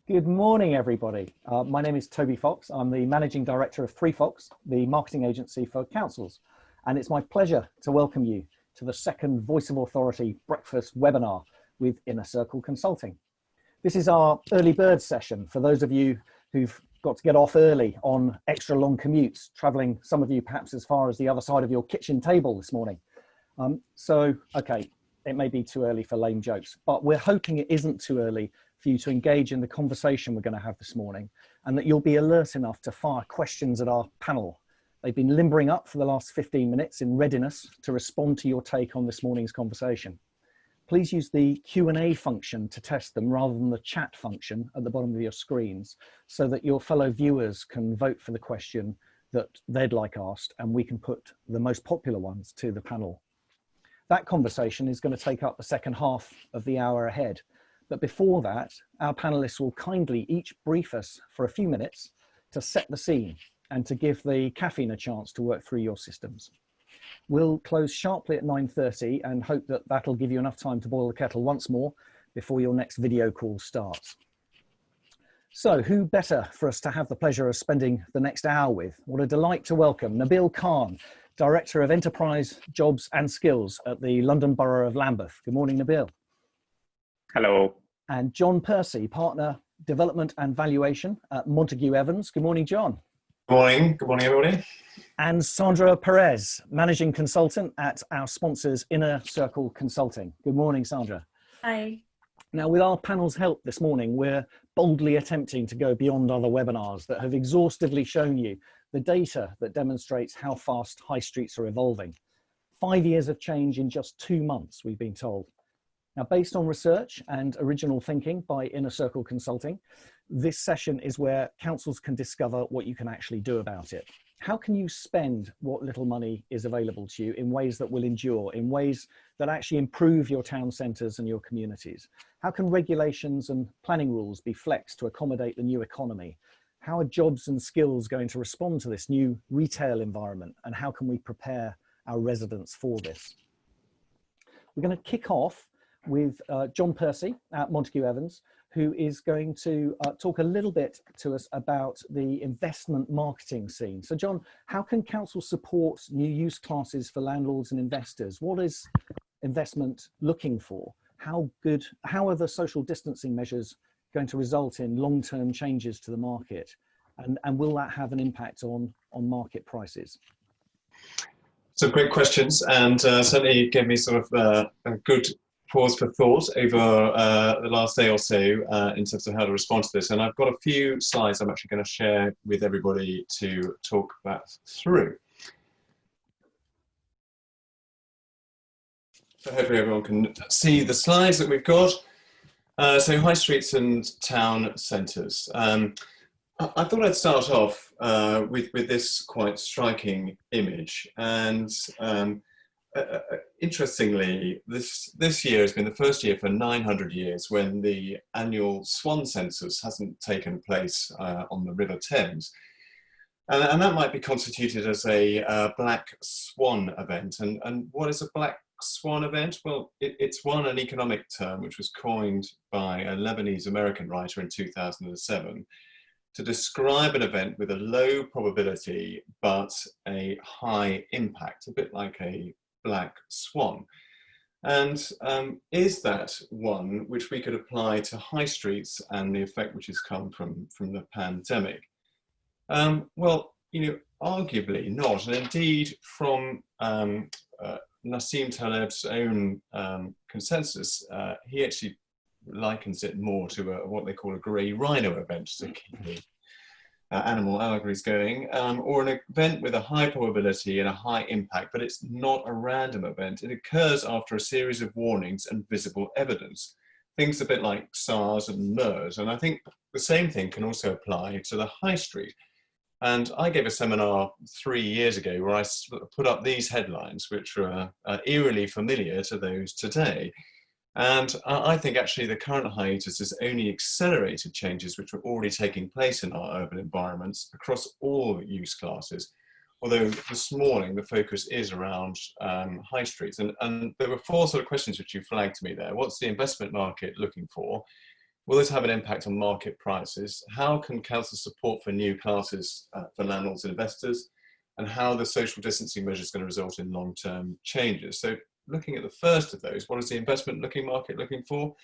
Good morning, everybody. My name is Toby Fox. I'm the Managing Director of 3Fox, the marketing agency for councils. And it's my pleasure to welcome you to the second Voice of Authority breakfast webinar with Inner Circle Consulting. This is our early bird session for those of you who've got to get off early on extra long commutes, traveling, some of you perhaps as far as the other side of your kitchen table this morning. Okay, it may be too early for lame jokes, but we're hoping it isn't too early for you to engage in the conversation we're going to have this morning, and that you'll be alert enough to fire questions at our panel. They've been limbering up for the last 15 minutes in readiness to respond to your take on this morning's conversation. Please use the Q&A function to test them rather than the chat function at the bottom of your screens, so that your fellow viewers can vote for the question that they'd like asked, and we can put the most popular ones to the panel. That conversation is going to take up the second half of the hour ahead. But before that, our panelists will kindly each brief us for a few minutes to set the scene and to give the caffeine a chance to work through your systems. We'll close sharply at 9:30 and hope that that'll give you enough time to boil the kettle once more before your next video call starts. So who better for us to have the pleasure of spending the next hour with? What a delight to welcome Nabeel Khan, Director of Enterprise, Jobs and Skills at the London Borough of Lambeth. Good morning, Nabeel. Hello. And John Percy, Partner Development and Valuation at Montagu Evans. Good morning, John. Good morning. Good morning, everybody. And Sandra Perez, Managing Consultant at our sponsors, Inner Circle Consulting. Good morning, Sandra. Hi. Now, with our panel's help this morning, we're boldly attempting to go beyond other webinars that have exhaustively shown you the data that demonstrates how fast high streets are evolving. 5 years of change in just 2 months, we've been told. Now, based on research and original thinking by Inner Circle Consulting, this session is where councils can discover what you can actually do about it. How can you spend what little money is available to you in ways that will endure, in ways that actually improve your town centres and your communities? How can regulations and planning rules be flexed to accommodate the new economy? How are jobs and skills going to respond to this new retail environment? And how can we prepare our residents for this? We're going to kick off with John Percy at Montagu Evans, who is going to talk a little bit to us about the investment marketing scene. So John, how can council support new use classes for landlords and investors? What is investment looking for? How are the social distancing measures going to result in long-term changes to the market? And will that have an impact on market prices? Some great questions, and certainly gave me sort of a good pause for thought over the last day or so in terms of how to respond to this. And I've got a few slides I'm actually going to share with everybody to talk that through. So hopefully everyone can see the slides that we've got. So high streets and town centres. I thought I'd start off with this quite striking image. And interestingly, this year has been the first year for 900 years when the annual Swan census hasn't taken place on the River Thames. And that might be constituted as a Black Swan event. And what is a Black Swan event? Well, it's an economic term which was coined by a Lebanese-American writer in 2007 to describe an event with a low probability but a high impact, a bit like a black swan. And is that one which we could apply to high streets and the effect which has come from the pandemic? Well, arguably not. And indeed, from Nassim Taleb's own consensus, he actually likens it more to what they call a grey rhino event, to keep the animal allegories going, or an event with a high probability and a high impact, but it's not a random event. It occurs after a series of warnings and visible evidence. Things a bit like SARS and MERS. And I think the same thing can also apply to the high street. And I gave a seminar 3 years ago where I put up these headlines, which are eerily familiar to those today. And I think actually the current hiatus has only accelerated changes which were already taking place in our urban environments across all use classes. Although this morning the focus is around high streets. And there were 4 sort of questions which you flagged to me there. What's the investment market looking for? Will this have an impact on market prices? How can councils support for new classes for landlords and investors? And how the social distancing measure is going to result in long-term changes. So looking at the first of those, what is the investment market looking for?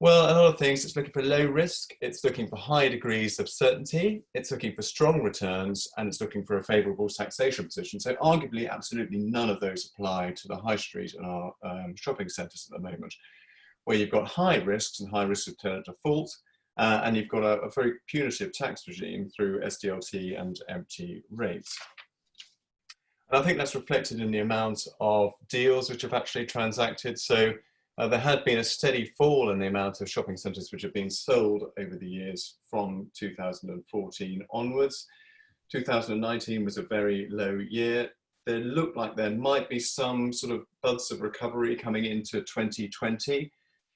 Well, a lot of things. It's looking for low risk, it's looking for high degrees of certainty, it's looking for strong returns, and it's looking for a favourable taxation position. So arguably, absolutely none of those apply to the high street and our shopping centres at the moment, where you've got high risks and high risk of tenant default, and you've got a very punitive tax regime through SDLT and empty rates. And I think that's reflected in the amount of deals which have actually transacted. So there had been a steady fall in the amount of shopping centres which have been sold over the years from 2014 onwards. 2019 was a very low year. There looked like there might be some sort of buds of recovery coming into 2020,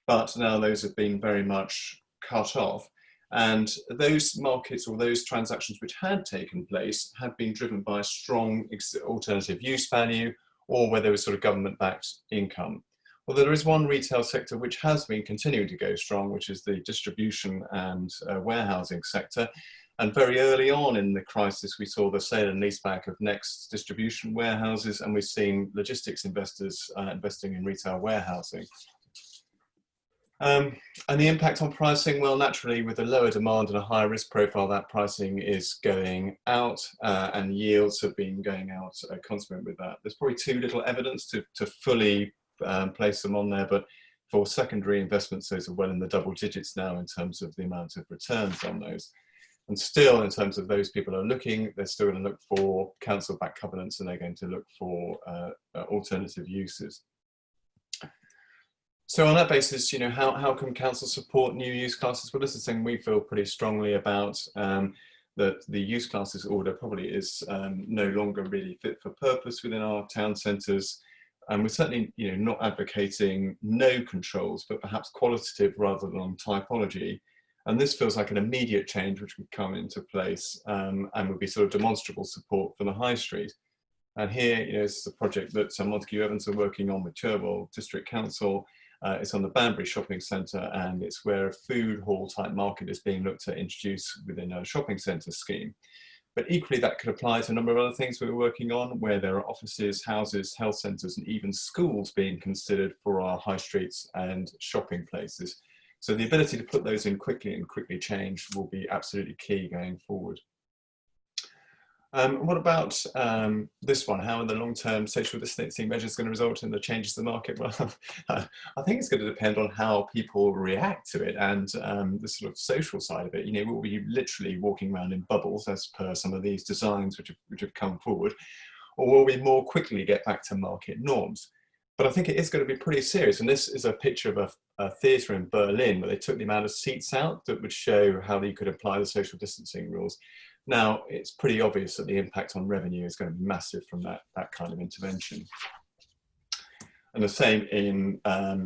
but now those have been very much cut off. And those markets or those transactions which had taken place had been driven by a strong alternative use value, or where there was sort of government-backed income. Although there is one retail sector which has been continuing to go strong, which is the distribution and warehousing sector. And very early on in the crisis, we saw the sale and leaseback of Next distribution warehouses, and we've seen logistics investors investing in retail warehousing. And the impact on pricing, well, naturally, with a lower demand and a higher risk profile, that pricing is going out, and yields have been going out consequent with that. There's probably too little evidence to fully place them on there, but for secondary investments, those are well in the double digits now in terms of the amount of returns on those. And still, in terms of those people are looking, they're still going to look for council-backed covenants, and they're going to look for alternative uses. So on that basis, you know, how can council support new use classes? Well, this is something we feel pretty strongly about, that the use classes order probably is no longer really fit for purpose within our town centres. And we're certainly, you know, not advocating no controls, but perhaps qualitative rather than on typology. And this feels like an immediate change which would come into place and would be sort of demonstrable support for the high street. And here, you know, this is a project that Montagu Evans are working on with Cherwell District Council. It's on the Banbury Shopping Centre, and it's where a food hall type market is being looked to introduce within a shopping centre scheme. But equally, that could apply to a number of other things we're working on, where there are offices, houses, health centres, and even schools being considered for our high streets and shopping places. So the ability to put those in quickly and quickly change will be absolutely key going forward. What about this one? How are the long-term social distancing measures going to result in the changes to the market? Well, I think it's going to depend on how people react to it and the sort of social side of it. You know, will we literally walking around in bubbles as per some of these designs which have come forward, or will we more quickly get back to market norms? But I think it is going to be pretty serious. And this is a picture of a theatre in Berlin where they took the amount of seats out that would show how you could apply the social distancing rules. Now, it's pretty obvious that the impact on revenue is going to be massive from that kind of intervention. And the same in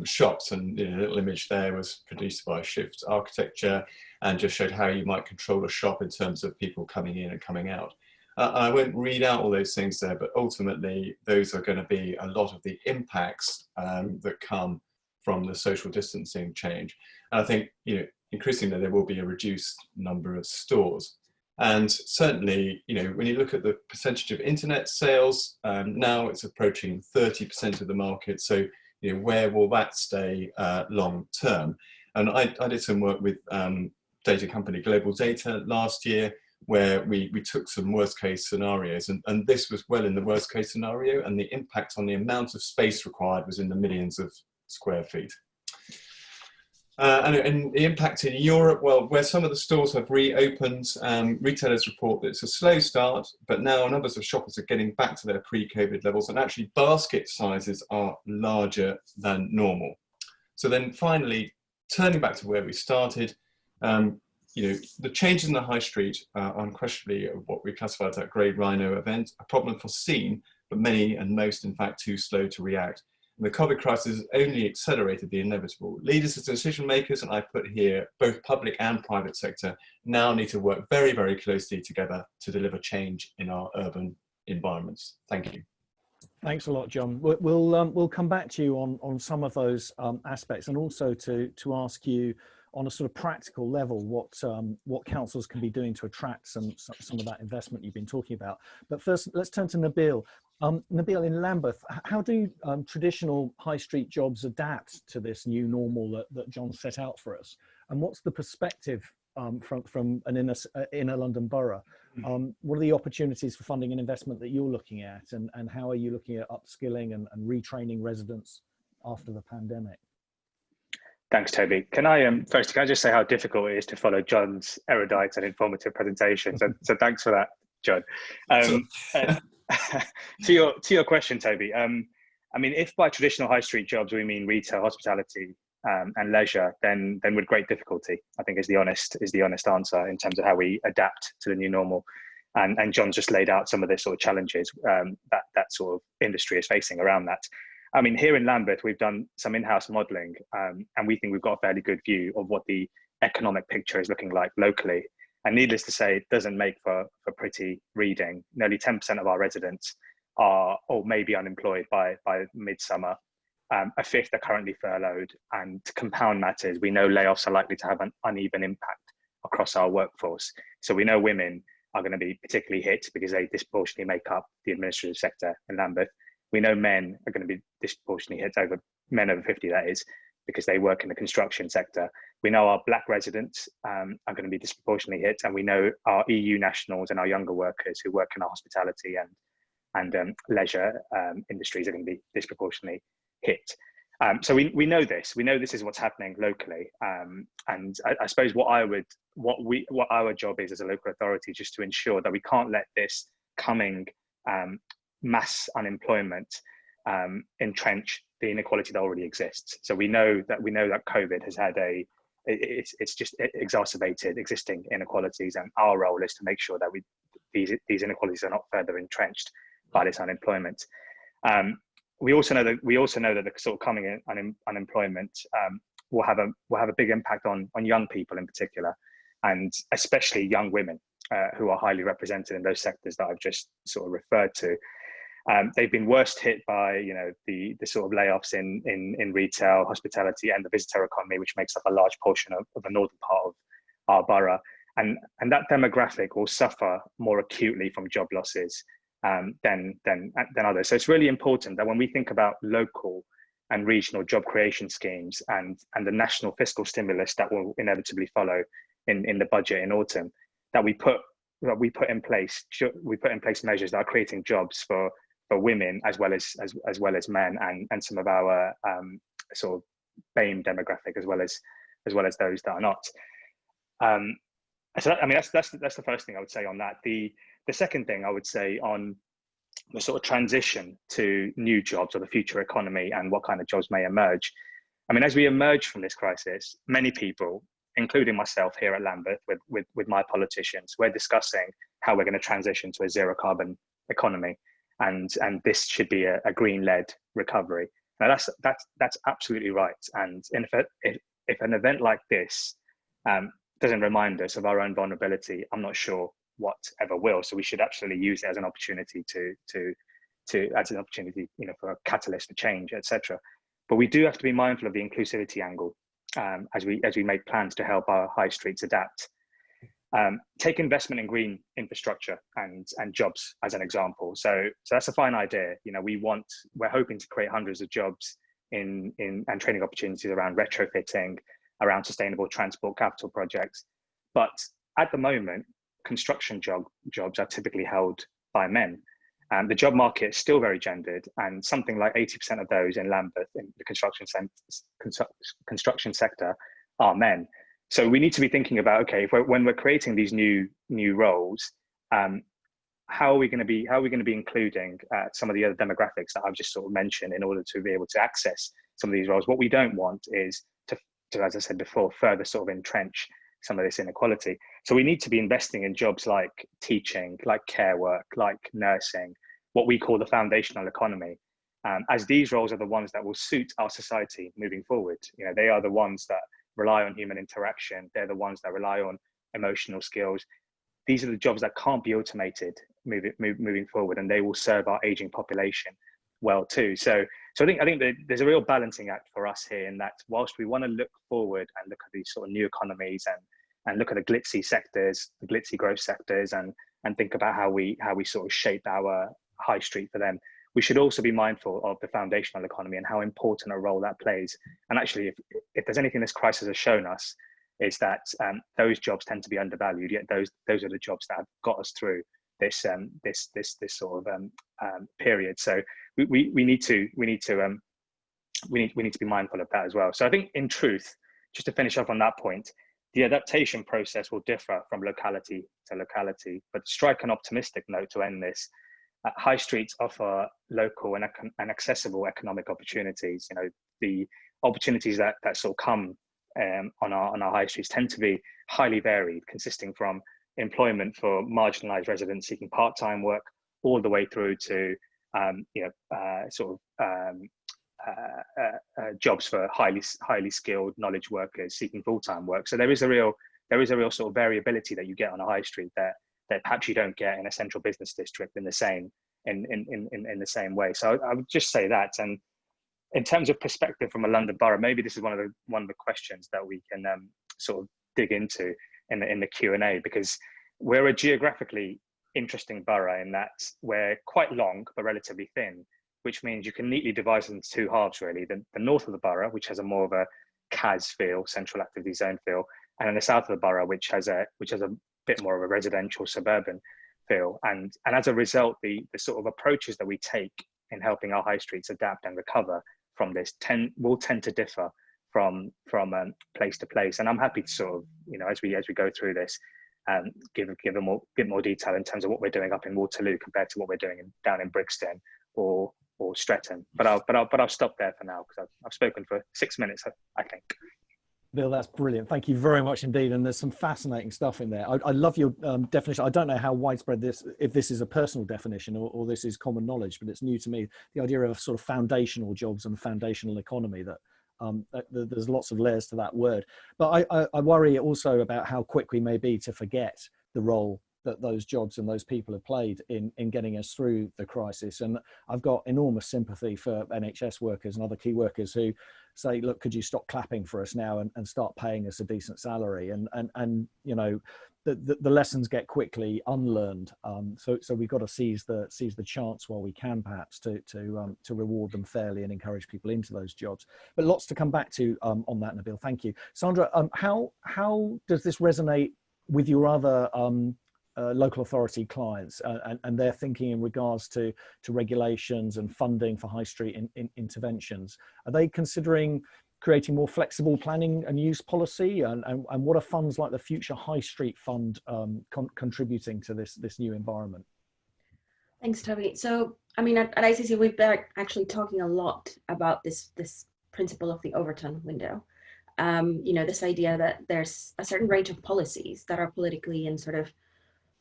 shops, and you know, a little image there was produced by Shift Architecture and just showed how you might control a shop in terms of people coming in and coming out. I won't read out all those things there, but ultimately those are going to be a lot of the impacts that come from the social distancing change. And I think, you know, increasingly there will be a reduced number of stores. And certainly, you know, when you look at the percentage of internet sales, now it's approaching 30% of the market. So, you know, where will that stay long term? And I did some work with data company Global Data last year, where we took some worst case scenarios, and this was well in the worst case scenario, and the impact on the amount of space required was in the millions of square feet. And the impact in Europe, well, where some of the stores have reopened, retailers report that it's a slow start, but now numbers of shoppers are getting back to their pre-COVID levels, and actually basket sizes are larger than normal. So then finally, turning back to where we started, you know, the changes in the high street are unquestionably what we classified as that grey rhino event, a problem foreseen, but many and most, in fact, too slow to react. And the COVID crisis has only accelerated the inevitable. Leaders as decision makers, and I put here both public and private sector, now need to work very, very closely together to deliver change in our urban environments. Thank you. Thanks a lot, John. We'll come back to you on some of those aspects, and also to ask you on a sort of practical level what councils can be doing to attract some of that investment you've been talking about. But first, let's turn to Nabeel. Nabeel, in Lambeth, how do traditional high street jobs adapt to this new normal that John set out for us? And what's the perspective from an inner London borough? What are the opportunities for funding and investment that you're looking at, and how are you looking at upskilling and retraining residents after the pandemic? Thanks, Toby. Can I just say how difficult it is to follow John's erudite and informative presentation? So thanks for that, John. To your question, Toby. I mean, if by traditional high street jobs we mean retail, hospitality, and leisure, then with great difficulty, I think is the honest answer in terms of how we adapt to the new normal. And John's just laid out some of the sort of challenges that sort of industry is facing around that. I mean, here in Lambeth, we've done some in-house modelling, and we think we've got a fairly good view of what the economic picture is looking like locally. And needless to say, it doesn't make for pretty reading. Nearly 10% of our residents are or may be unemployed by midsummer. A fifth are currently furloughed, and to compound matters, we know layoffs are likely to have an uneven impact across our workforce. So we know women are going to be particularly hit because they disproportionately make up the administrative sector in Lambeth. We know men are going to be disproportionately hit, men over 50, that is, because they work in the construction sector. We know our Black residents are going to be disproportionately hit, and we know our EU nationals and our younger workers who work in our hospitality and leisure industries are going to be disproportionately hit. So we know this. We know this is what's happening locally, and I suppose what our job is as a local authority, just to ensure that we can't let this coming mass unemployment entrench the inequality that already exists. So we know that COVID has had it's just exacerbated existing inequalities, and our role is to make sure that these inequalities are not further entrenched by this unemployment. We also know that the sort of coming unemployment will have a big impact on young people in particular, and especially young women who are highly represented in those sectors that I've just sort of referred to. They've been worst hit by the sort of layoffs in retail, hospitality, and the visitor economy, which makes up a large portion of the northern part of our borough, and that demographic will suffer more acutely from job losses than others. So it's really important that when we think about local and regional job creation schemes and the national fiscal stimulus that will inevitably follow in the budget in autumn, that we put in place measures that are creating jobs for women as well as men and some of our sort of BAME demographic as well as those that are not. So that's the first thing I would say on that. The second thing I would say on the sort of transition to new jobs or the future economy and what kind of jobs may emerge. I mean, as we emerge from this crisis, many people, including myself here at Lambeth with my politicians, we're discussing how we're going to transition to a zero carbon economy. And this should be a green-led recovery. Now that's absolutely right. And if an event like this doesn't remind us of our own vulnerability, I'm not sure what ever will. So we should actually use it as an opportunity for a catalyst for change, etc. But we do have to be mindful of the inclusivity angle as we make plans to help our high streets adapt. Take investment in green infrastructure and jobs as an example. So that's a fine idea. We're hoping to create hundreds of jobs and training opportunities around retrofitting, around sustainable transport capital projects. But at the moment, construction jobs are typically held by men. The job market is still very gendered, and something like 80% of those in Lambeth in the construction sector are men. So we need to be thinking about, okay, when we're creating these new roles, how are we going to be including some of the other demographics that I've just sort of mentioned in order to be able to access some of these roles? What we don't want is to, as I said before, further sort of entrench some of this inequality. So we need to be investing in jobs like teaching, like care work, like nursing, what we call the foundational economy, as these roles are the ones that will suit our society moving forward. They are the ones that rely on human interaction. They're the ones that rely on emotional skills. These are the jobs that can't be automated moving forward, and they will serve our aging population. well too. So I think that there's a real balancing act for us here, in that whilst we want to look forward and look at these sort of new economies and look at the glitzy sectors, the glitzy growth sectors, and think about how we sort of shape our high street for them, we should also be mindful of the foundational economy and how important a role that plays. And actually, if there's anything this crisis has shown us, is that those jobs tend to be undervalued. Yet those are the jobs that have got us through this sort of period. So we need to be mindful of that as well. So I think, in truth, just to finish up on that point, the adaptation process will differ from locality to locality. But to strike an optimistic note to end this, high streets offer local and accessible economic opportunities. You know, the opportunities that sort of come on our high streets tend to be highly varied, consisting from employment for marginalised residents seeking part-time work, all the way through to jobs for highly skilled knowledge workers seeking full-time work. So there is a real sort of variability that you get on a high street that perhaps you don't get in a central business district in the same way. So I would just say that. And in terms of perspective from a London borough, maybe this is one of the questions that we can sort of dig into in the Q&A, because we're a geographically interesting borough in that we're quite long but relatively thin, which means you can neatly divide it into two halves, really. The north of the borough, which has a more of a CAS feel, central activity zone feel, and then the south of the borough, which has a bit more of a residential suburban feel. And as a result, the sort of approaches that we take in helping our high streets adapt and recover from this will tend to differ from place to place. And I'm happy to sort of, as we go through this, give a bit more detail in terms of what we're doing up in Waterloo compared to what we're doing down in Brixton or Streatham. But I'll stop there for now, because I've spoken for 6 minutes, I think. Bill, that's brilliant. Thank you very much indeed. And there's some fascinating stuff in there. I love your definition. I don't know how widespread if this is a personal definition or this is common knowledge, but it's new to me. The idea of sort of foundational jobs and foundational economy, that there's lots of layers to that word. But I worry also about how quick we may be to forget the role that those jobs and those people have played in getting us through the crisis. And I've got enormous sympathy for NHS workers and other key workers who say, look, could you stop clapping for us now and start paying us a decent salary? And the lessons get quickly unlearned. So we've got to seize the chance while we can, perhaps, to reward them fairly and encourage people into those jobs. But lots to come back to on that, Nabeel. Thank you. Sandra, how does this resonate with your other local authority clients and their thinking in regards to regulations and funding for high street interventions? Are they considering creating more flexible planning and use policy? And what are funds like the Future High Street Fund contributing to this new environment? Thanks, Toby. So, I mean, at ICC, we've been actually talking a lot about this principle of the Overton window. This idea that there's a certain range of policies that are politically and sort of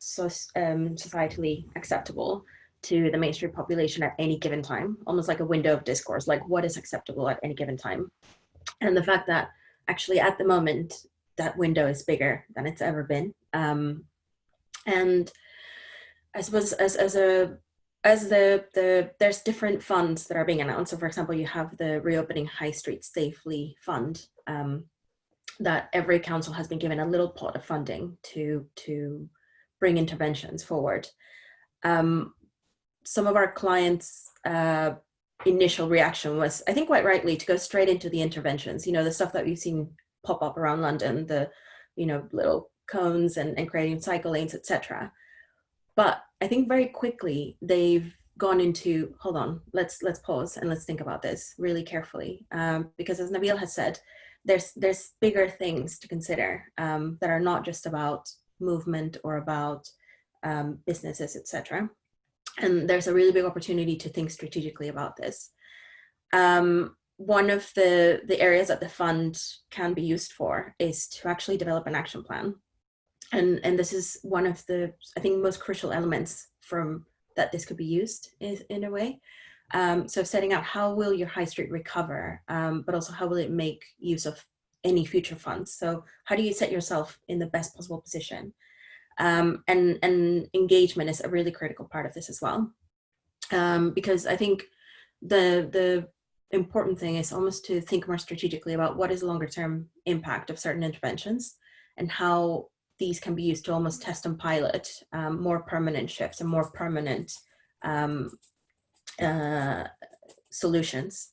societally acceptable to the mainstream population at any given time, almost like a window of discourse, like what is acceptable at any given time. And the fact that actually at the moment that window is bigger than it's ever been. And I suppose there's different funds that are being announced. So for example, you have the Reopening High Street Safely Fund, that every council has been given a little pot of funding to bring interventions forward. Some of our clients' initial reaction was, I think quite rightly, to go straight into the interventions, the stuff that we've seen pop up around London, the little cones and creating cycle lanes, etc. But I think very quickly they've gone into, hold on, let's pause and let's think about this really carefully, because as Nabeel has said, there's bigger things to consider that are not just about movement or about businesses, etc. And there's a really big opportunity to think strategically about this. One of the areas that the fund can be used for is to actually develop an action plan. And this is one of the, I think, most crucial elements from that this could be used in a way. So setting out how will your high street recover, but also how will it make use of any future funds? So how do you set yourself in the best possible position? And engagement is a really critical part of this as well. Because I think the important thing is almost to think more strategically about what is the longer term impact of certain interventions and how these can be used to almost test and pilot more permanent shifts and more permanent solutions.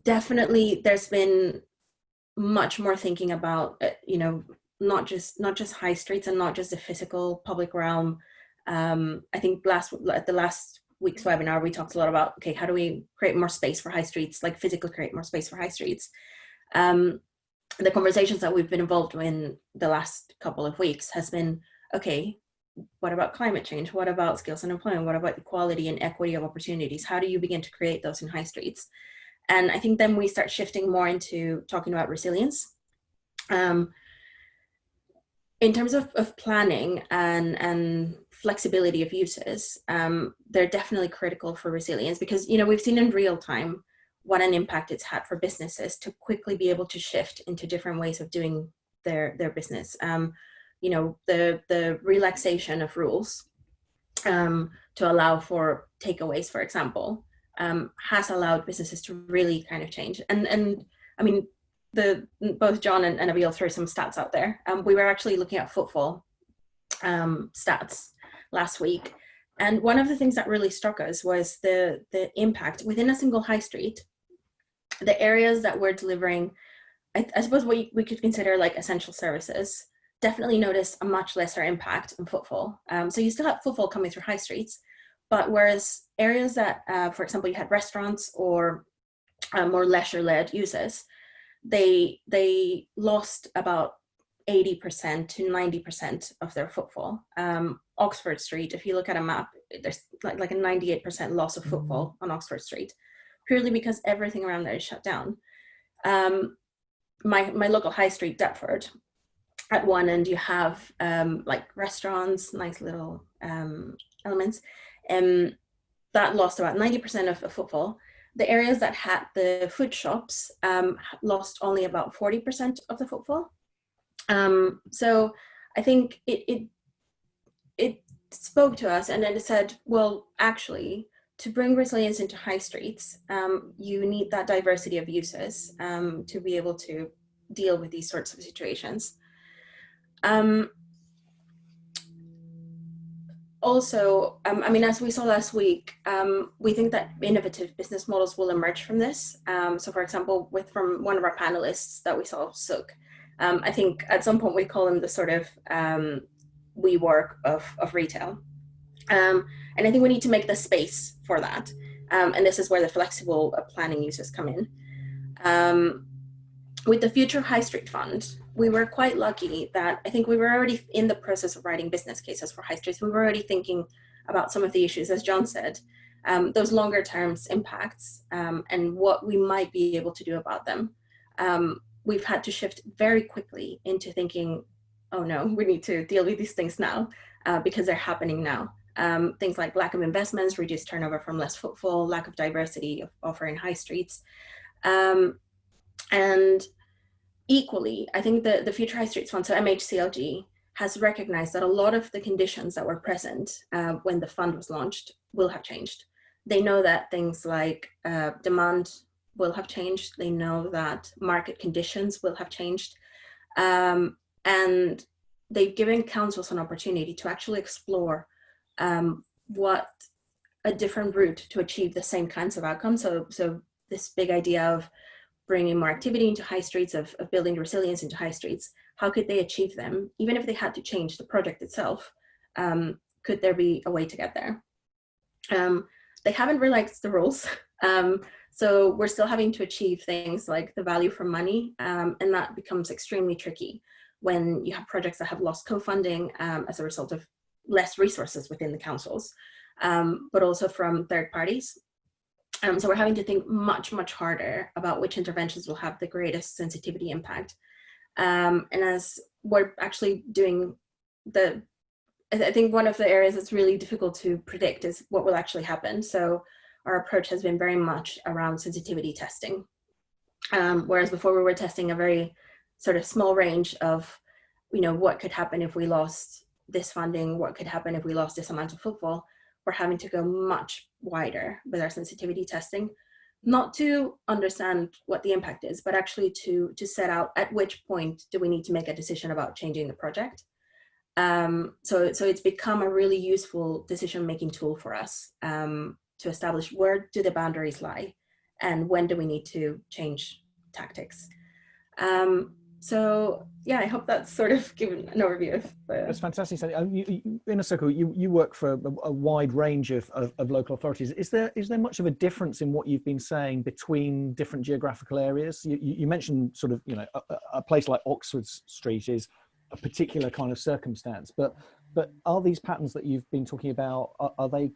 Definitely, there's been much more thinking about, not just high streets and not just the physical public realm. I think at the last week's webinar, we talked a lot about, okay, how do we create more space for high streets, like physically create more space for high streets? The conversations that we've been involved in the last couple of weeks has been, okay, what about climate change? What about skills and employment? What about equality and equity of opportunities? How do you begin to create those in high streets? And I think then we start shifting more into talking about resilience. In terms of planning and flexibility of uses, they're definitely critical for resilience because, we've seen in real time what an impact it's had for businesses to quickly be able to shift into different ways of doing their business. The relaxation of rules to allow for takeaways, for example, has allowed businesses to really kind of change. And I mean, both John and Nabeel threw some stats out there. We were actually looking at footfall stats last week. And one of the things that really struck us was the impact within a single high street, the areas that were delivering, I suppose we could consider like essential services, definitely noticed a much lesser impact in footfall. So you still have footfall coming through high streets, but whereas areas that, for example, you had restaurants or more leisure-led uses, they lost about 80% to 90% of their footfall. Oxford Street, if you look at a map, there's like a 98% loss of footfall on Oxford Street, purely because everything around there is shut down. My local high street, Deptford, at one end you have like restaurants, nice little elements, that lost about 90% of footfall. The areas that had the food shops lost only about 40% of the footfall. So I think it spoke to us, and then it said, well, actually, to bring resilience into high streets, you need that diversity of uses to be able to deal with these sorts of situations. Also, I mean, as we saw last week, we think that innovative business models will emerge from this. So for example, from one of our panelists that we saw, Suk, I think at some point we call him the sort of WeWork of retail. And I think we need to make the space for that. And this is where the flexible planning uses come in. With the Future High Street Fund, we were quite lucky that I think we were already in the process of writing business cases for high streets. We were already thinking about some of the issues, as John said, those longer term impacts and what we might be able to do about them. We've had to shift very quickly into thinking, oh no, we need to deal with these things now because they're happening now. Things like lack of investments, reduced turnover from less footfall, lack of diversity of offer in high streets. And equally, I think the Future High Streets Fund, so MHCLG, has recognized that a lot of the conditions that were present when the fund was launched will have changed. They know that things like demand will have changed. They know that market conditions will have changed. And they've given councils an opportunity to actually explore what a different route to achieve the same kinds of outcomes. So this big idea of bringing more activity into high streets, of building resilience into high streets, how could they achieve them? Even if they had to change the project itself, could there be a way to get there? They haven't relaxed the rules. So we're still having to achieve things like the value for money, and that becomes extremely tricky when you have projects that have lost co-funding as a result of less resources within the councils, but also from third parties. So we're having to think much, much harder about which interventions will have the greatest sensitivity impact. And as we're actually doing I think one of the areas that's really difficult to predict is what will actually happen. So our approach has been very much around sensitivity testing. Whereas before we were testing a very sort of small range of, what could happen if we lost this funding, what could happen if we lost this amount of footfall. we're having to go much wider with our sensitivity testing, not to understand what the impact is, but actually to set out at which point do we need to make a decision about changing the project. So it's become a really useful decision-making tool for us, to establish where do the boundaries lie and when do we need to change tactics. So yeah, I hope that's sort of given an overview of That's fantastic. In a circle, you work for a wide range of local authorities. Is there much of a difference in what you've been saying between different geographical areas? You mentioned sort of, you know, a place like Oxford Street is a particular kind of circumstance, but are these patterns that you've been talking about, are they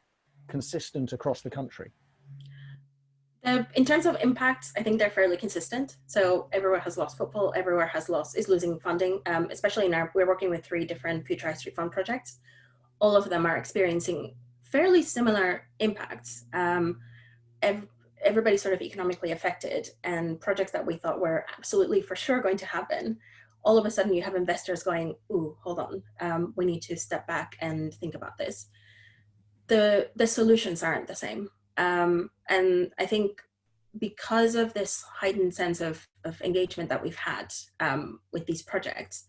consistent across the country? In terms of impacts, I think they're fairly consistent. So everywhere has lost footfall, everywhere is losing funding, especially we're working with 3 different Future High Street Fund projects. All of them are experiencing fairly similar impacts. Everybody's sort of economically affected, and projects that we thought were absolutely for sure going to happen, all of a sudden you have investors going, ooh, hold on, we need to step back and think about this. The solutions aren't the same. And I think because of this heightened sense of engagement that we've had with these projects,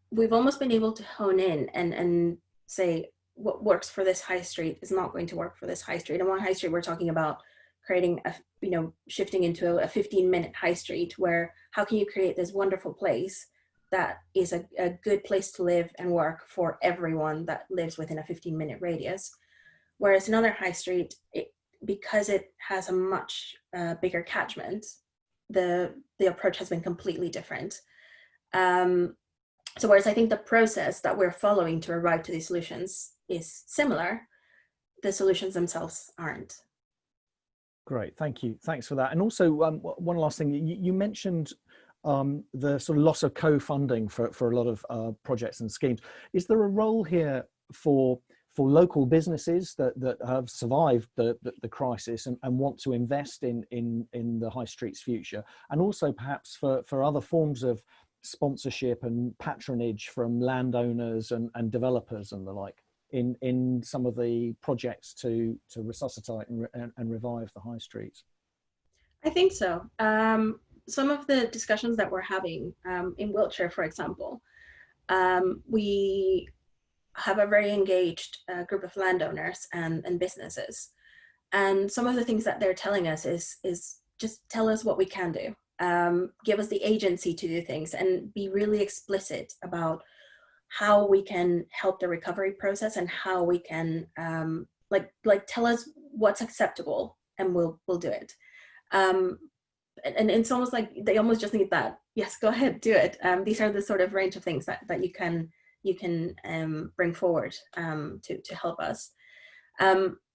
we've almost been able to hone in and say what works for this high street is not going to work for this high street. And one high street, we're talking about creating shifting into a 15-minute high street, where how can you create this wonderful place that is a good place to live and work for everyone that lives within a 15-minute radius. Whereas another high street, because it has a much bigger catchment, the approach has been completely different. So whereas I think the process that we're following to arrive to these solutions is similar, the solutions themselves aren't. Great, thank you. Thanks for that. And also one last thing, you mentioned the sort of loss of co-funding for a lot of projects and schemes. Is there a role here for local businesses that have survived the crisis and want to invest in the high street's future, and also perhaps for other forms of sponsorship and patronage from landowners and developers and the like in some of the projects to resuscitate and revive the high streets? I think so. Some of the discussions that we're having in Wiltshire, for example, we have a very engaged group of landowners and businesses. And some of the things that they're telling us is just tell us what we can do. Give us the agency to do things and be really explicit about how we can help the recovery process and how we can like tell us what's acceptable and we'll do it. And it's almost like they almost just need that, yes, go ahead, do it. These are the sort of range of things that you can bring forward to help us.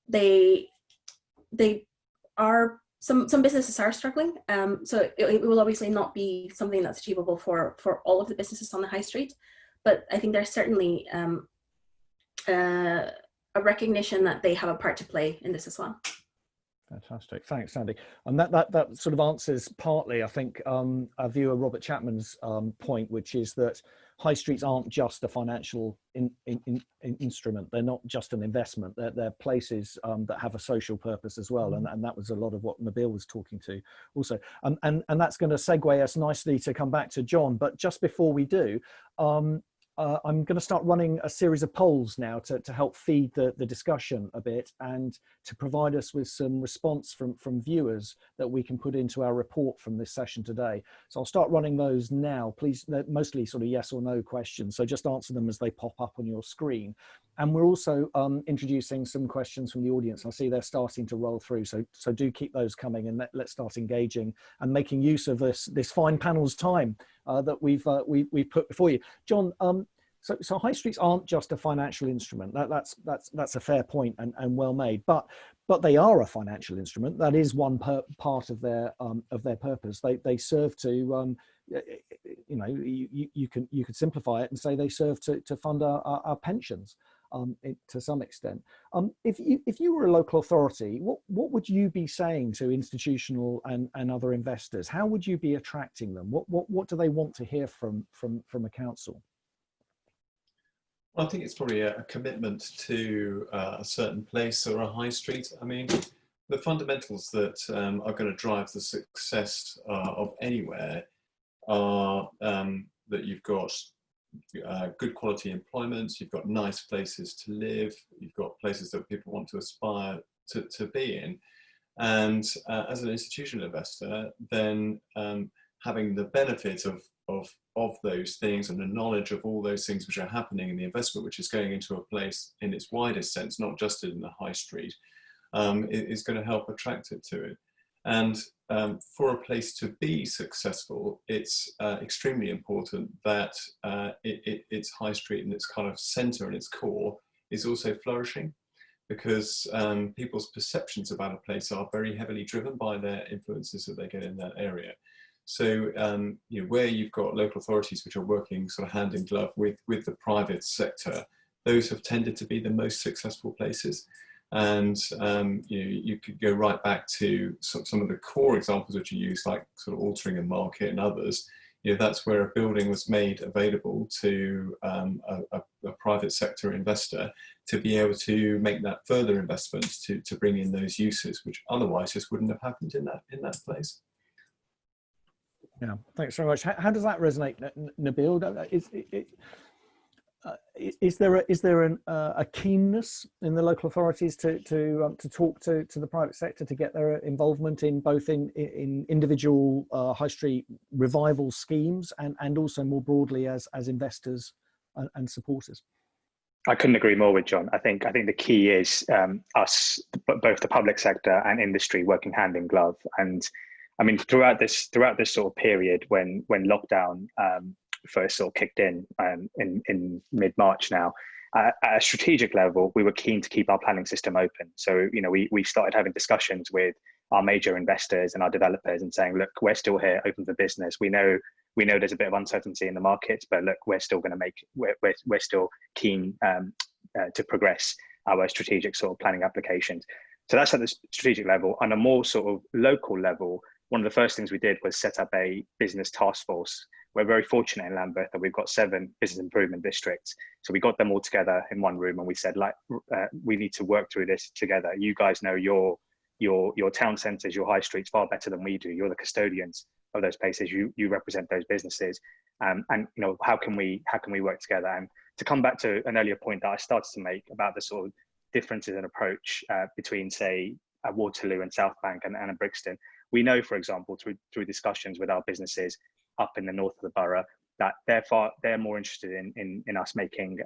They are, some businesses are struggling, so it will obviously not be something that's achievable for all of the businesses on the high street, but I think there's certainly a recognition that they have a part to play in this as well. Fantastic, thanks, Sandy. And that sort of answers partly, I think, our viewer Robert Chapman's point, which is that high streets aren't just a financial instrument. They're not just an investment. They're places that have a social purpose as well. And that was a lot of what Nabeel was talking to also. And that's going to segue us nicely to come back to John. But just before we do, I'm going to start running a series of polls now to help feed the discussion a bit and to provide us with some response from viewers that we can put into our report from this session today. So I'll start running those now. Please, they're mostly sort of yes or no questions, so just answer them as they pop up on your screen. And we're also introducing some questions from the audience. I see they're starting to roll through, so do keep those coming, and let's start engaging and making use of this fine panel's time that we've put before you. John, so high streets aren't just a financial instrument. That's a fair point and well made. But they are a financial instrument. That is one part of their purpose. They serve to you could simplify it and say they serve to fund our pensions. To some extent. If you were a local authority, what would you be saying to institutional and other investors? How would you be attracting them? What do they want to hear from a council? Well, I think it's probably a commitment to a certain place or a high street. I mean, the fundamentals that are going to drive the success of anywhere are that you've got good quality employment, you've got nice places to live, you've got places that people want to aspire to be in. And as an institutional investor, then having the benefit of those things and the knowledge of all those things which are happening in the investment, which is going into a place in its widest sense, not just in the high street, is going to help attract it to it. And for a place to be successful, it's extremely important that its high street and its kind of centre and its core is also flourishing, because people's perceptions about a place are very heavily driven by their influences that they get in that area. So you know, where you've got local authorities which are working sort of hand in glove with the private sector, those have tended to be the most successful places. And you know, you could go right back to some of the core examples which you use, like sort of Altrincham Market and others. You know, that's where a building was made available to a private sector investor to be able to make that further investment to bring in those uses, which otherwise just wouldn't have happened in that place. Yeah, thanks very much. How does that resonate, Nabeel? Is there a keenness in the local authorities to talk to the private sector to get their involvement in both in individual high street revival schemes and also more broadly as investors and supporters? I couldn't agree more with John. I think the key is us, both the public sector and industry, working hand in glove. And I mean, throughout this sort of period when lockdown first sort of kicked in mid-March now, at a strategic level, we were keen to keep our planning system open. So, you know, we started having discussions with our major investors and our developers and saying, look, we're still here, open for business. We know there's a bit of uncertainty in the markets, but look, we're still going to we're still keen to progress our strategic sort of planning applications. So that's at the strategic level. On a more sort of local level, one of the first things we did was set up a business task force. We're very fortunate in Lambeth that we've got 7 business improvement districts. So we got them all together in one room and we said, like, we need to work through this together. You guys know your town centres, your high streets far better than we do. You're the custodians of those places. You represent those businesses. And you know, how can we work together? And to come back to an earlier point that I started to make about the sort of differences in approach between, say, a Waterloo and South Bank and a Brixton. We know, for example, through discussions with our businesses up in the north of the borough, that they're more interested in us making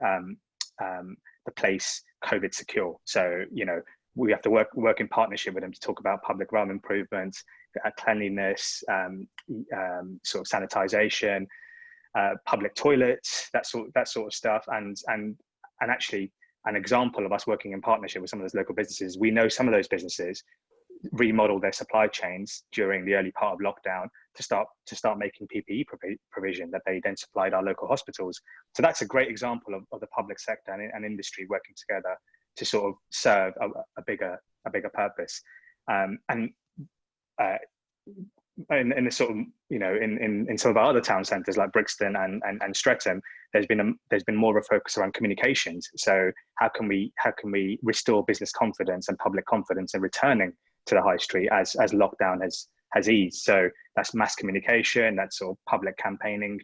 the place COVID secure. So, you know, we have to work in partnership with them to talk about public realm improvements, cleanliness, sort of sanitization, public toilets, that sort of stuff, and actually an example of us working in partnership with some of those local businesses. We know some of those businesses remodel their supply chains during the early part of lockdown to start making PPE provision that they then supplied our local hospitals. So that's a great example of the public sector and industry working together to sort of serve a bigger purpose. And in the sort of, you know, in some of our other town centres like Brixton and Streatham, there's been more of a focus around communications. So how can we restore business confidence and public confidence in returning to the high street as lockdown has eased? So that's mass communication, that's sort of public campaigning,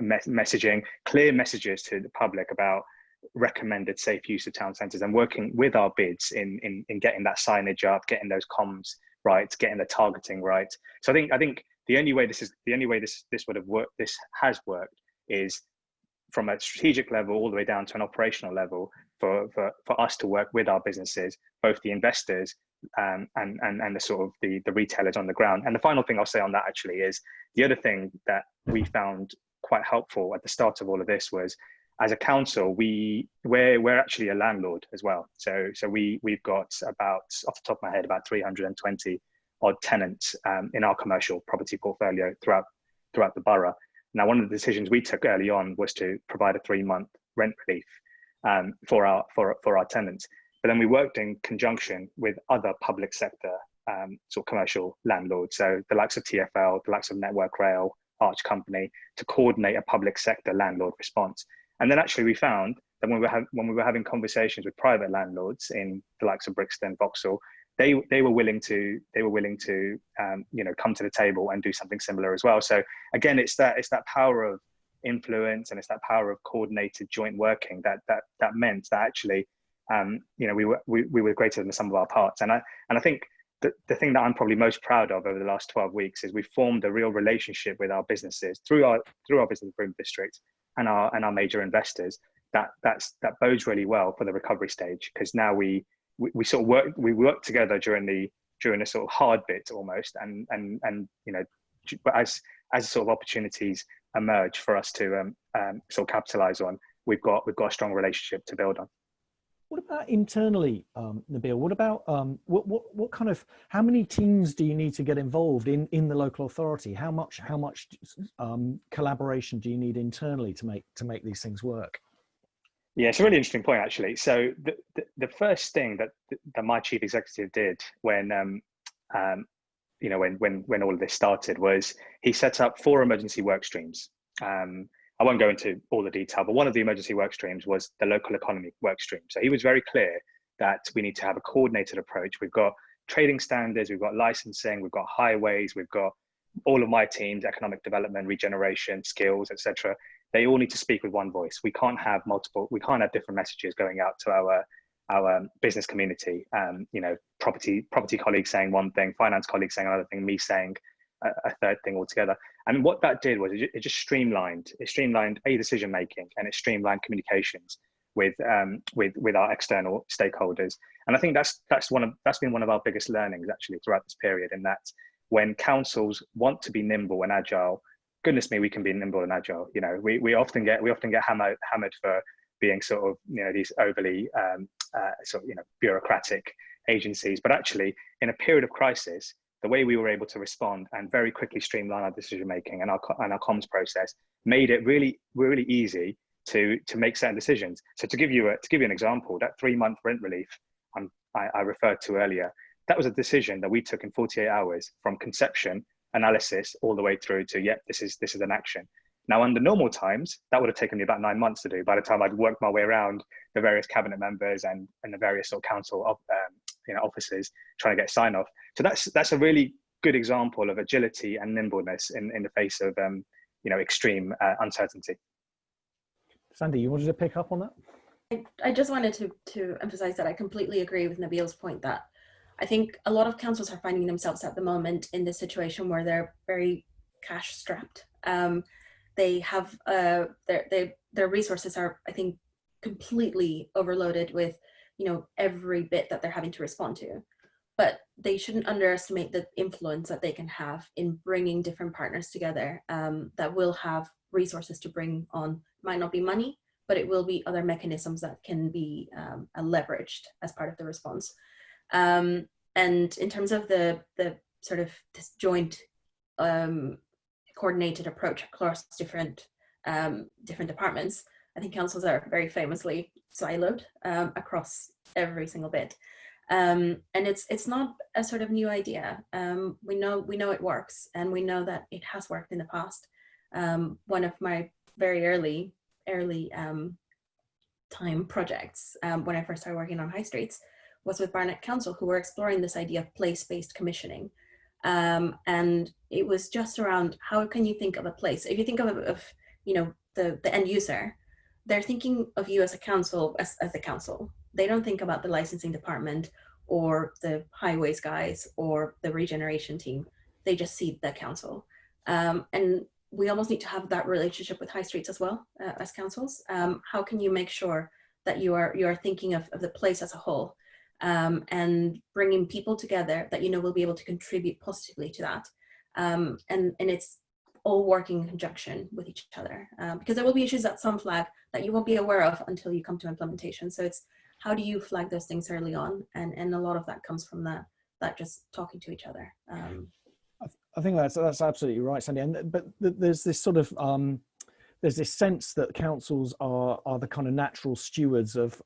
messaging, clear messages to the public about recommended safe use of town centres, and working with our bids in getting that signage up, getting those comms right, getting the targeting right. So I think the only way this would have worked, this has worked, is from a strategic level all the way down to an operational level for us to work with our businesses, both the investors and the sort of the retailers on the ground. And the final thing I'll say on that actually is the other thing that we found quite helpful at the start of all of this was, as a council, we're actually a landlord as well. So we've got about, off the top of my head, about 320 odd tenants in our commercial property portfolio throughout the borough. Now, one of the decisions we took early on was to provide a 3-month rent relief for our tenants. But then we worked in conjunction with other public sector sort of commercial landlords. So the likes of TfL, the likes of Network Rail, arch company to coordinate a public sector landlord response. And then actually we found that when we were having conversations with private landlords in the likes of Brixton, Vauxhall, they were willing to come to the table and do something similar as well. So again, it's that power of influence, and it's that power of coordinated joint working that meant that actually we were greater than the sum of our parts. And I think the thing that I'm probably most proud of over the last 12 weeks is we formed a real relationship with our businesses through our business improvement district and our major investors that bodes really well for the recovery stage, because now we sort of work together during the sort of hard bit almost, and as sort of opportunities emerge for us to sort of capitalize on, we've got a strong relationship to build on. What about internally, Nabeel? What about what kind of, how many teams do you need to get involved in the local authority? How much collaboration do you need internally to make these things work? Yeah, it's a really interesting point, actually. So the first thing that my chief executive did when all of this started was he set up 4 emergency work streams. I won't go into all the detail, but one of the emergency work streams was the local economy work stream. So he was very clear that we need to have a coordinated approach. We've got trading standards, we've got licensing, we've got highways, we've got all of my teams, economic development, regeneration, skills, etc. They all need to speak with one voice. We can't have different messages going out to our business community. Property colleagues saying one thing, finance colleagues saying another thing, me saying a third thing altogether. And what that did was it just streamlined decision making, and it streamlined communications with our external stakeholders. And I think that's been one of our biggest learnings actually throughout this period, in that when councils want to be nimble and agile, goodness me, we can be nimble and agile. We often get hammered for being sort of these overly bureaucratic agencies, but actually in a period of crisis, the way we were able to respond and very quickly streamline our decision making and our comms process made it really, really easy to make certain decisions. So to give you an example, that 3-month rent relief I referred to earlier, that was a decision that we took in 48 hours from conception, analysis, all the way through to, this is an action. Now, under normal times, that would have taken me about 9 months to do by the time I'd worked my way around the various cabinet members and the various sort of council offices trying to get sign off. So that's a really good example of agility and nimbleness in the face of extreme uncertainty. Sandy, you wanted to pick up on that? I just wanted to emphasize that I completely agree with Nabeel's point that I think a lot of councils are finding themselves at the moment in this situation where they're very cash strapped. They have their resources are, I think, completely overloaded with every bit that they're having to respond to. But they shouldn't underestimate the influence that they can have in bringing different partners together that will have resources to bring on. Might not be money, but it will be other mechanisms that can be leveraged as part of the response. And in terms of the sort of this joint coordinated approach across different departments, I think councils are very famously siloed across every single bit. And it's not a sort of new idea. We know it works, and we know that it has worked in the past. One of my very early time projects when I first started working on high streets was with Barnet Council, who were exploring this idea of place-based commissioning. And it was just around, how can you think of a place? If you think of the end user, they're thinking of you as a council, as a council. They don't think about the licensing department or the highways guys or the regeneration team. They just see the council. And we almost need to have that relationship with high streets as well, as councils. How can you make sure that you are thinking of the place as a whole, and bringing people together that will be able to contribute positively to that, and it's all working in conjunction with each other, because there will be issues that some flag that you won't be aware of until you come to implementation. So it's, how do you flag those things early on, and a lot of that comes from that just talking to each other. I think that's absolutely right, Sandy. But there's this sort of there's this sense that councils are the kind of natural stewards of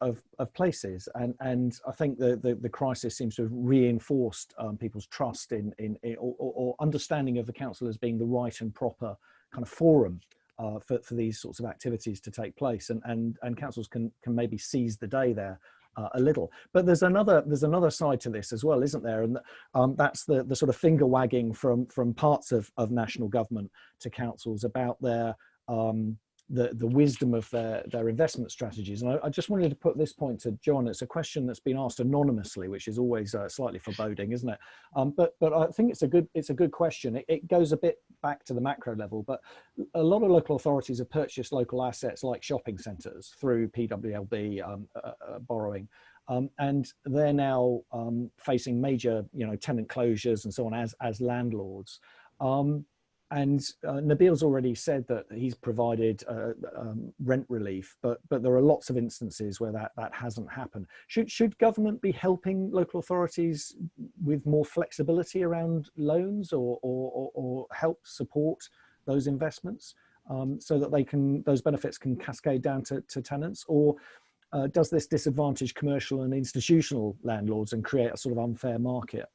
places, and I think the crisis seems to have reinforced people's trust in or understanding of the council as being the right and proper kind of forum for these sorts of activities to take place, and councils can maybe seize the day there a little. But there's another side to this as well, isn't there? And that's the sort of finger wagging from parts of national government to councils about their the wisdom of their investment strategies. And I just wanted to put this point to John. It's a question that's been asked anonymously, which is always slightly foreboding, isn't it? But I think it's a good question. It goes a bit back to the macro level, but a lot of local authorities have purchased local assets like shopping centres through PWLB borrowing. And they're now facing major, tenant closures and so on as landlords. And Nabeel's already said that he's provided rent relief, but there are lots of instances where that hasn't happened. Should government be helping local authorities with more flexibility around loans or help support those investments so that those benefits can cascade down to tenants? Or does this disadvantage commercial and institutional landlords and create a sort of unfair market?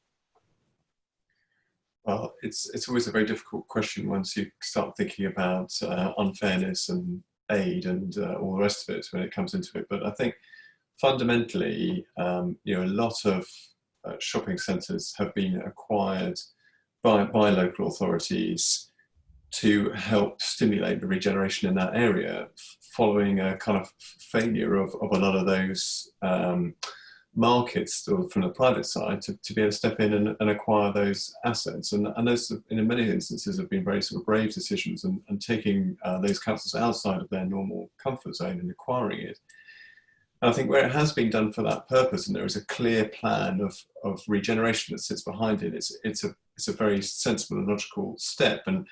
Well, it's always a very difficult question once you start thinking about unfairness and aid and all the rest of it when it comes into it. But I think fundamentally, a lot of shopping centres have been acquired by local authorities to help stimulate the regeneration in that area, following a kind of failure of a lot of those markets from the private side to be able to step in and acquire those assets. And those, in many instances, have been very sort of brave decisions and taking those councils outside of their normal comfort zone and acquiring it. And I think where it has been done for that purpose, and there is a clear plan of regeneration that sits behind it, it's a very sensible and logical step. And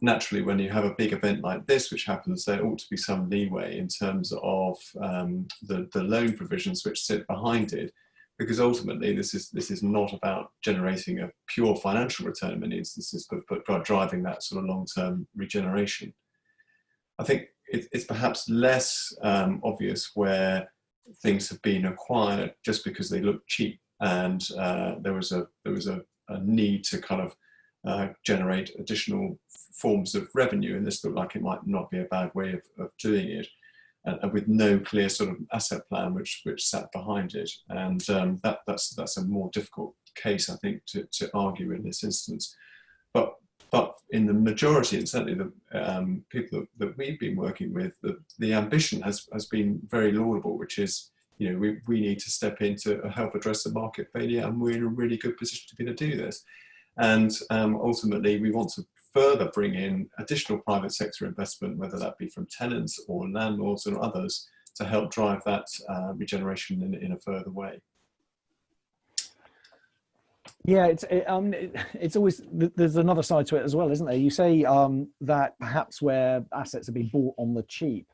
naturally, when you have a big event like this, which happens, there ought to be some leeway in terms of the loan provisions which sit behind it, because ultimately this is not about generating a pure financial return in many instances, but by driving that sort of long-term regeneration. I think it's perhaps less obvious where things have been acquired just because they look cheap, and there was a need to kind of generate additional forms of revenue, and this looked like it might not be a bad way of doing it, and with no clear sort of asset plan which sat behind it. And that's a more difficult case, I think, to argue in this instance. But in the majority, and certainly the people that we've been working with, the ambition has been very laudable, which is, we need to step in to help address the market failure, and we're in a really good position to be able to do this. And ultimately, we want to further bring in additional private sector investment, whether that be from tenants or landlords or others, to help drive that regeneration in a further way. Yeah, it's always, there's another side to it as well, isn't there? You say that perhaps where assets have been bought on the cheap,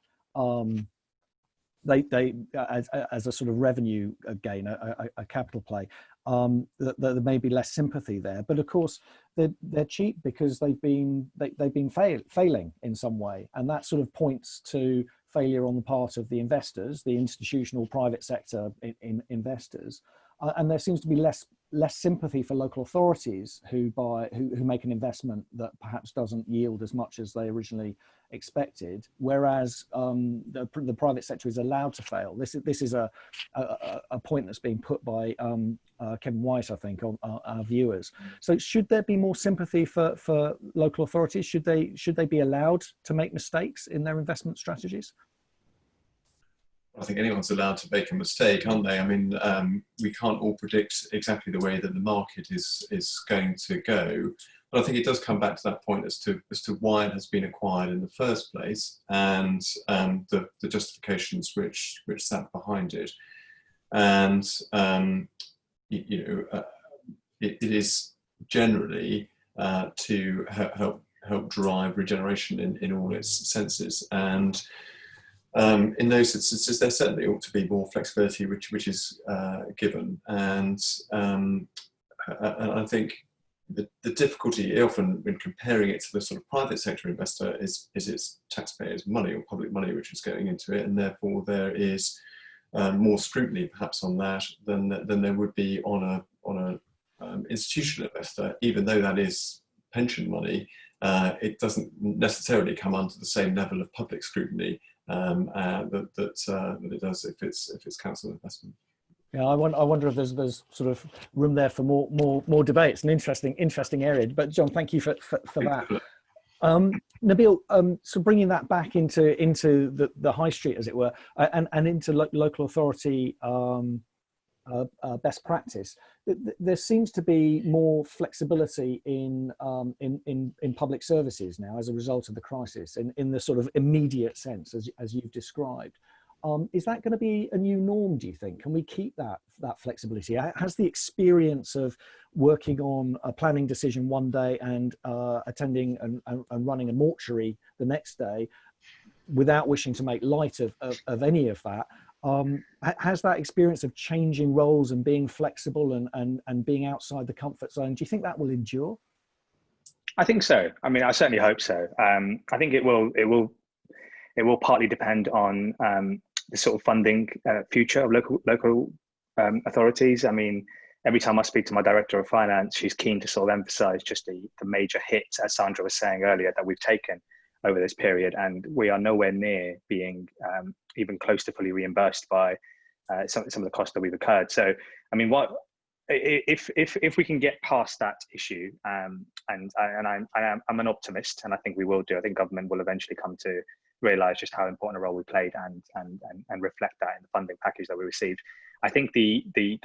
they as a sort of revenue gain, a capital play, that there may be less sympathy there. But of course, they're cheap because they've been failing in some way, and that sort of points to failure on the part of the investors, the institutional private sector investors, and there seems to be less sympathy for local authorities who make an investment that perhaps doesn't yield as much as they originally expected, whereas the private sector is allowed to fail. This is a point that's being put by Kevin White, I think, on our viewers. So should there be more sympathy for local authorities? Should they be allowed to make mistakes in their investment strategies? I think anyone's allowed to make a mistake, aren't they? I mean, we can't all predict exactly the way that the market is going to go. But I think it does come back to that point as to why it has been acquired in the first place, and the justifications which sat behind it. And it is generally to help drive regeneration in all its senses. And in those instances, there certainly ought to be more flexibility, which is given. And I think, the difficulty often when comparing it to the sort of private sector investor is its taxpayers' money or public money which is going into it, and therefore there is more scrutiny perhaps on that than there would be on a institutional investor, even though that is pension money. It doesn't necessarily come under the same level of public scrutiny that it does if it's council investment. Yeah, I wonder if there's sort of room there for more debate. It's an interesting area. But John, thank you for that. Nabeel, so bringing that back into the high street, as it were, and into local authority best practice, there seems to be more flexibility in public services now as a result of the crisis, in the sort of immediate sense, as you've described. Is that going to be a new norm, do you think? Can we keep that flexibility? Has the experience of working on a planning decision one day and attending and running a mortuary the next day, without wishing to make light of any of that, has that experience of changing roles and being flexible and being outside the comfort zone, do you think that will endure? I think so. I mean, I certainly hope so. I think it will partly depend on the sort of funding future of local authorities. I mean, every time I speak to my director of finance, she's keen to sort of emphasize just the major hits, as Sandra was saying earlier, that we've taken over this period, and we are nowhere near being even close to fully reimbursed by some of the costs that we've incurred. So, I mean, if we can get past that issue, and I'm an optimist, and I think we will do. I think government will eventually come to realise just how important a role we played and reflect that in the funding package that we received. I think the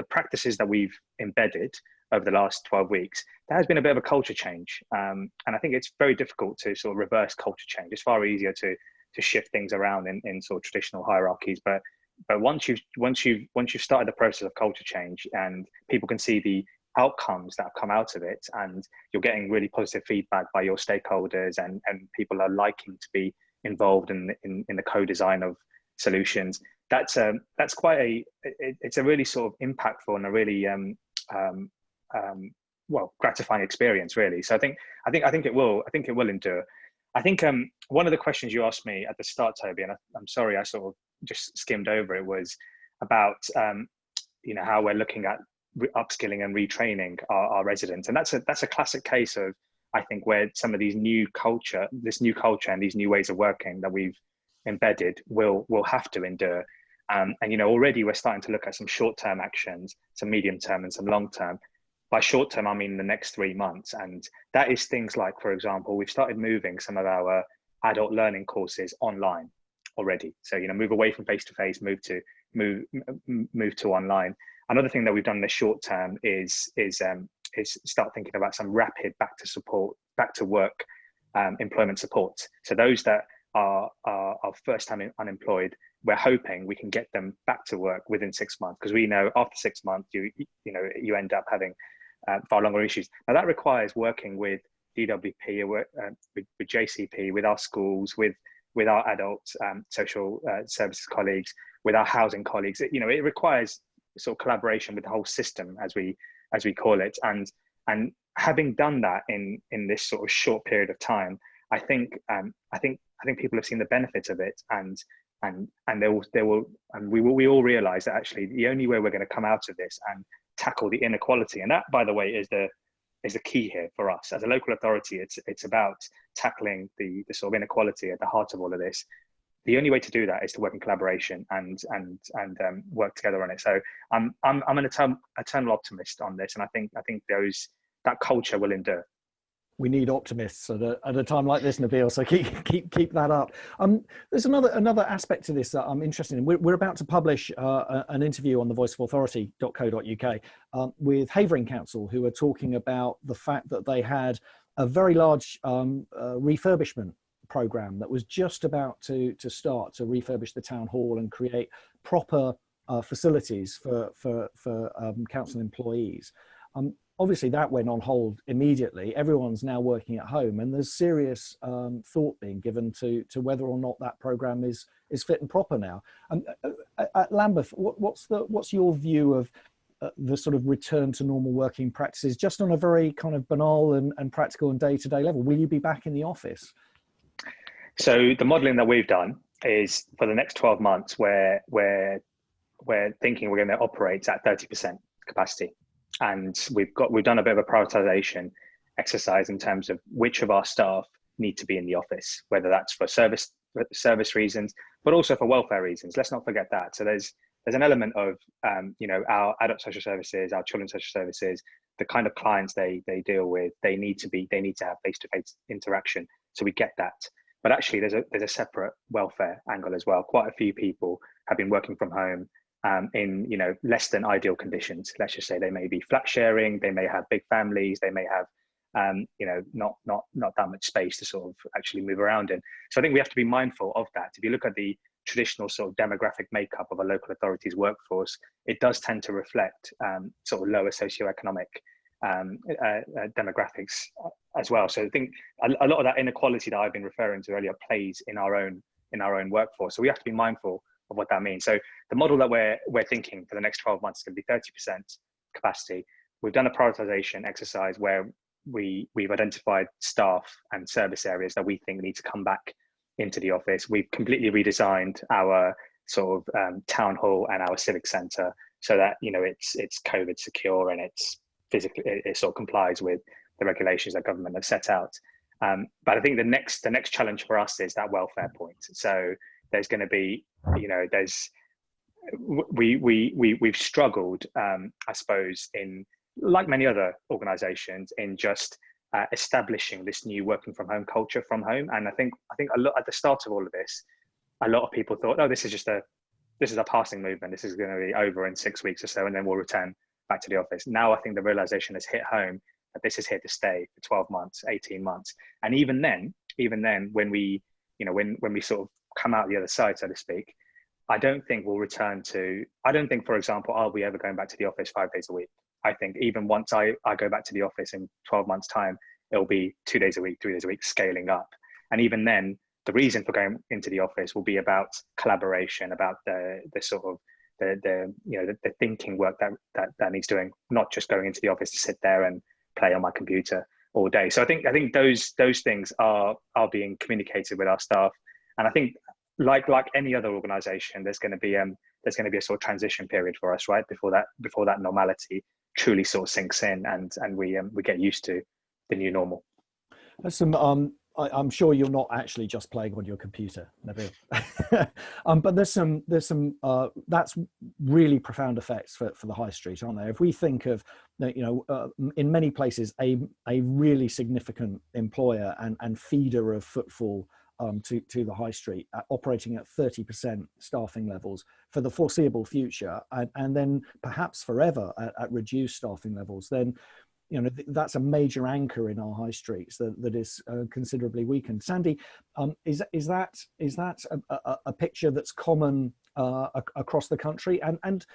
practices that we've embedded over the last 12 weeks, there has been a bit of a culture change, and I think it's very difficult to sort of reverse culture change. It's far easier to shift things around in sort of traditional hierarchies, but once you've started the process of culture change and people can see the outcomes that have come out of it, and you're getting really positive feedback by your stakeholders, and people are liking to be involved in the co-design of solutions, that's quite it's a really sort of impactful and a really gratifying experience, really. So I think it will endure. I think one of the questions you asked me at the start, Toby, and I'm sorry I sort of just skimmed over it, was about how we're looking at upskilling and retraining our residents, and that's a classic case of, I think, where some of this new culture and these new ways of working that we've embedded will have to endure. And already we're starting to look at some short-term actions, some medium-term and some long-term. By short-term, I mean the next 3 months. And that is things like, for example, we've started moving some of our adult learning courses online already. So, move away from face-to-face, move to online. Another thing that we've done in the short term is start thinking about some rapid back to work employment support. So those that are first time unemployed, we're hoping we can get them back to work within 6 months, because we know after 6 months you end up having far longer issues. Now that requires working with DWP, with JCP, with our schools, with our adult social services colleagues, with our housing colleagues. It requires sort of collaboration with the whole system, as we call it, and having done that in this sort of short period of time, I think people have seen the benefits of it, and we all realize that actually the only way we're going to come out of this and tackle the inequality, and that, by the way, is the key here for us as a local authority. It's about tackling the sort of inequality at the heart of all of this. The only way to do that is to work in collaboration and work together on it. So I'm an eternal optimist on this, and I think that culture will endure. We need optimists at a time like this, Nabeel. So keep that up. There's another aspect to this that I'm interested in. We're about to publish an interview on thevoiceofauthority.co.uk with Havering Council, who are talking about the fact that they had a very large refurbishment program that was just about to start to refurbish the town hall and create proper facilities for council employees. Obviously that went on hold immediately. Everyone's now working at home, and there's serious thought being given to whether or not that program is fit and proper now. At Lambeth, what's your view of the sort of return to normal working practices, just on a very kind of banal and practical and day-to-day level? Will you be back in the office? So the modelling that we've done is for the next 12 months, where we're thinking we're going to operate at 30% capacity, and we've done a bit of a prioritisation exercise in terms of which of our staff need to be in the office, whether that's for service reasons, but also for welfare reasons. Let's not forget that. So there's an element of our adult social services, our children's social services, the kind of clients they deal with, they need to have face-to-face interaction. So we get that. But actually, there's a separate welfare angle as well. Quite a few people have been working from home in less than ideal conditions. Let's just say they may be flat sharing, they may have big families, they may have not that much space to sort of actually move around in. So I think we have to be mindful of that. If you look at the traditional sort of demographic makeup of a local authority's workforce, it does tend to reflect sort of lower socioeconomic demographics as well. So I think a lot of that inequality that I've been referring to earlier plays in our own workforce. So we have to be mindful of what that means. So the model that we're thinking for the next 12 months is going to be 30% capacity. We've done a prioritization exercise where we've identified staff and service areas that we think need to come back into the office. We've completely redesigned our sort of town hall and our civic centre so that it's COVID secure and it sort of complies with the regulations that government have set out. But I think the next challenge for us is that welfare point. So there's going to be we've struggled, I suppose, in like many other organisations, in just establishing this new working from home culture from home. And I think a lot at the start of all of this, a lot of people thought, oh, this is a passing movement. This is going to be over in 6 weeks or so, and then we'll return back to the office. Now I think the realization has hit home that this is here to stay for 12 months, 18 months. And even then, when we sort of come out the other side, so to speak, I don't think, for example, I'll be ever going back to the office 5 days a week. I think even once I go back to the office in 12 months time, it'll be 2 days a week, 3 days a week, scaling up. And even then, the reason for going into the office will be about collaboration, about the sort of the thinking work that needs doing, not just going into the office to sit there and play on my computer all day. So I think those things are being communicated with our staff. And I think like any other organization, there's going to be a sort of transition period for us, right, before that normality truly sort of sinks in and we get used to the new normal. There's some I'm sure you're not actually just playing on your computer, Nabeel. But there's some that's really profound effects for the high street, aren't there? If we think of in many places a really significant employer and feeder of footfall to the high street, operating at 30% staffing levels for the foreseeable future, and then perhaps forever at reduced staffing levels, then that's a major anchor in our high streets that is considerably weakened. Sandy, is that a picture that's common across the country? And